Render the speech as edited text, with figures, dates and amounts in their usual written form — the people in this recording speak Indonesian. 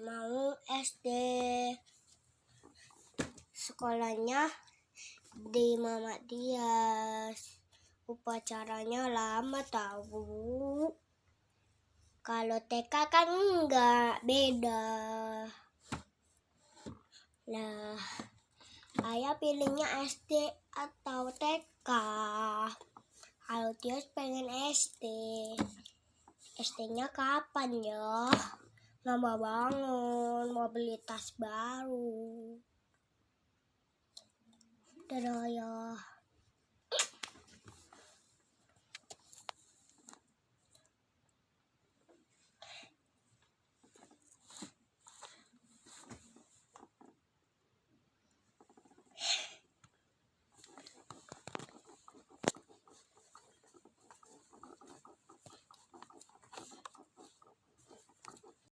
mau SD. Sekolahnya di Mama Tias. Upacaranya lama tahu. Kalau TK kan enggak, beda. Nah, ayah pilihnya SD atau TK. Kalau Tias pengen SD. SD-nya kapan ya? Lama bangun, mau beli tas baru. Dadah ya.